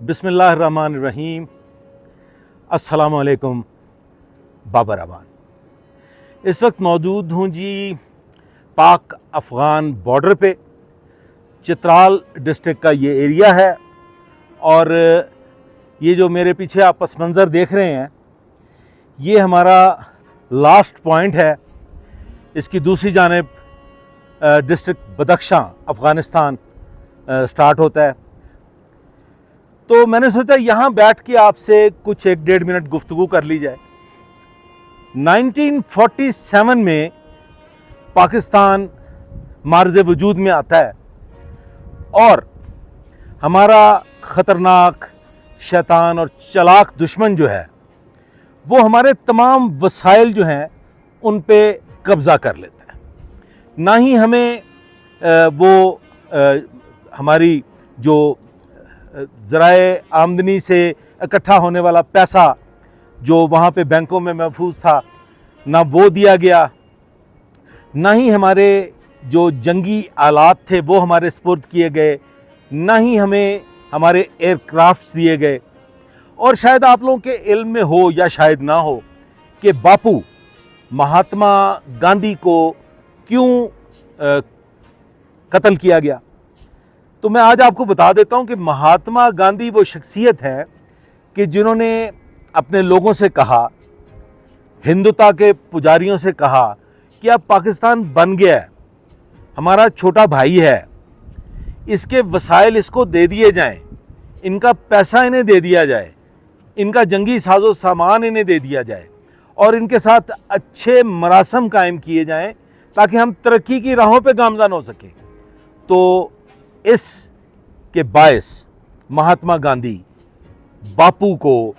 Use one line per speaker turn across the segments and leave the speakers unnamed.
بسم اللہ الرحمن الرحیم. السلام علیکم. بابر امان. اس وقت موجود ہوں جی پاک افغان بارڈر پہ. چترال ڈسٹرکٹ کا یہ ایریا ہے اور یہ جو میرے پیچھے آپ پس منظر دیکھ رہے ہیں یہ ہمارا لاسٹ پوائنٹ ہے. اس کی دوسری جانب ڈسٹرکٹ بدخشاں افغانستان سٹارٹ ہوتا ہے. تو میں نے سوچا یہاں بیٹھ کے آپ سے کچھ 1-1.5 منٹ گفتگو کر لی جائے. 1947 میں پاکستان معرض وجود میں آتا ہے اور ہمارا خطرناک شیطان اور چلاک دشمن جو ہے وہ ہمارے تمام وسائل جو ہیں ان پہ قبضہ کر لیتا ہے. نہ ہی ہمیں وہ ہماری جو ذرائع آمدنی سے اکٹھا ہونے والا پیسہ جو وہاں پہ بینکوں میں محفوظ تھا نہ وہ دیا گیا، نہ ہی ہمارے جو جنگی آلات تھے وہ ہمارے سپرد کیے گئے، نہ ہی ہمیں ہمارے ایئر کرافٹس دیے گئے. اور شاید آپ لوگوں کے علم میں ہو یا شاید نہ ہو کہ باپو مہاتما گاندھی کو کیوں قتل کیا گیا. تو میں آج آپ کو بتا دیتا ہوں کہ مہاتما گاندھی وہ شخصیت ہے کہ جنہوں نے اپنے لوگوں سے کہا، ہندوتا کے پجاریوں سے کہا کہ اب پاکستان بن گیا ہے، ہمارا چھوٹا بھائی ہے، اس کے وسائل اس کو دے دیے جائیں، ان کا پیسہ انہیں دے دیا جائے، ان کا جنگی ساز و سامان انہیں دے دیا جائے اور ان کے ساتھ اچھے مراسم قائم کیے جائیں تاکہ ہم ترقی کی راہوں پہ گامزن ہو سکیں. تو اس کے باعث مہاتما گاندھی باپو کو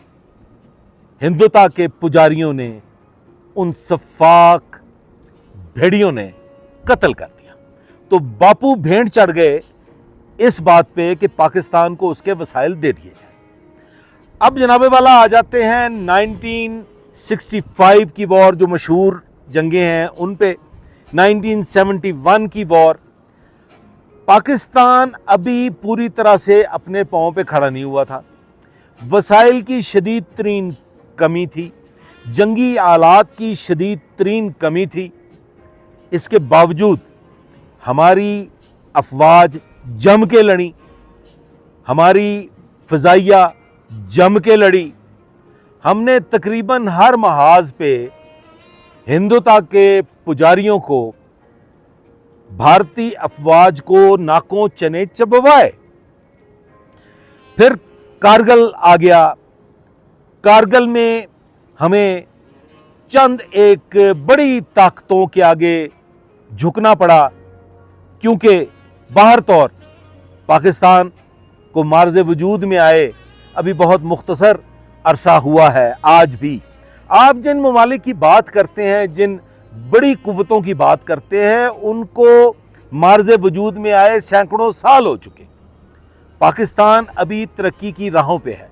ہندوتا کے پجاریوں نے، ان سفاک بھیڑیوں نے قتل کر دیا. تو باپو بھینٹ چڑھ گئے اس بات پہ کہ پاکستان کو اس کے وسائل دے دیے جائیں. اب جناب والا آ جاتے ہیں 1965 کی وار جو مشہور جنگیں ہیں ان پہ. 1971 کی وار. پاکستان ابھی پوری طرح سے اپنے پاؤں پہ کھڑا نہیں ہوا تھا. وسائل کی شدید ترین کمی تھی، جنگی آلات کی شدید ترین کمی تھی. اس کے باوجود ہماری افواج جم کے لڑی، ہماری فضائیہ جم کے لڑی. ہم نے تقریباً ہر محاذ پہ ہندوتا کے پجاریوں کو، بھارتی افواج کو ناکوں چنے چبوائے. پھر کارگل آ گیا. کارگل میں ہمیں چند ایک بڑی طاقتوں کے آگے جھکنا پڑا کیونکہ باہر طور پاکستان کو معرض وجود میں آئے ابھی بہت مختصر عرصہ ہوا ہے. آج بھی آپ جن ممالک کی بات کرتے ہیں، جن بڑی قوتوں کی بات کرتے ہیں، ان کو معرض وجود میں آئے سینکڑوں سال ہو چکے. پاکستان ابھی ترقی کی راہوں پہ ہے.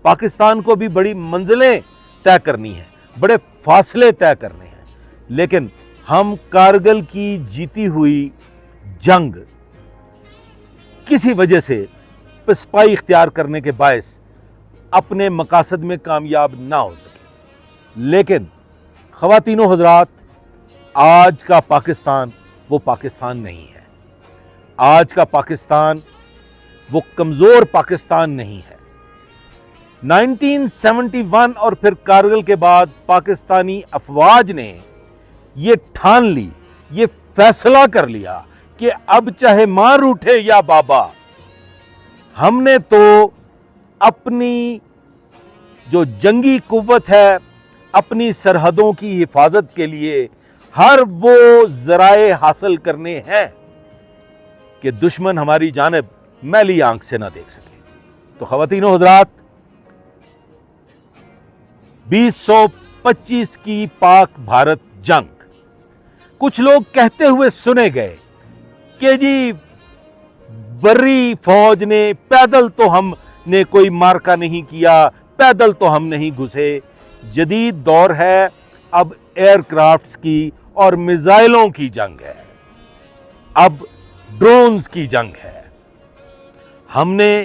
پاکستان کو بھی بڑی منزلیں طے کرنی ہیں، بڑے فاصلے طے کرنے ہیں. لیکن ہم کارگل کی جیتی ہوئی جنگ کسی وجہ سے پسپائی اختیار کرنے کے باعث اپنے مقاصد میں کامیاب نہ ہو سکے. لیکن خواتین و حضرات، آج کا پاکستان وہ پاکستان نہیں ہے. آج کا پاکستان وہ کمزور پاکستان نہیں ہے. 1971 اور پھر کارگل کے بعد پاکستانی افواج نے یہ ٹھان لی، یہ فیصلہ کر لیا کہ اب چاہے ماں روٹھے یا بابا، ہم نے تو اپنی جو جنگی قوت ہے، اپنی سرحدوں کی حفاظت کے لیے ہر وہ ذرائع حاصل کرنے ہیں کہ دشمن ہماری جانب میلی آنکھ سے نہ دیکھ سکے. تو خواتین و حضرات، 2025 کی پاک بھارت جنگ کچھ لوگ کہتے ہوئے سنے گئے کہ جی بری فوج نے، پیدل تو ہم نے کوئی مارکا نہیں کیا، پیدل تو ہم نہیں گھسے. جدید دور ہے، اب ایئر کرافٹس کی اور میزائلوں کی جنگ ہے، اب ڈرونز کی جنگ ہے. ہم نے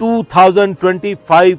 2025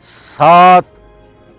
7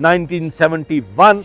1971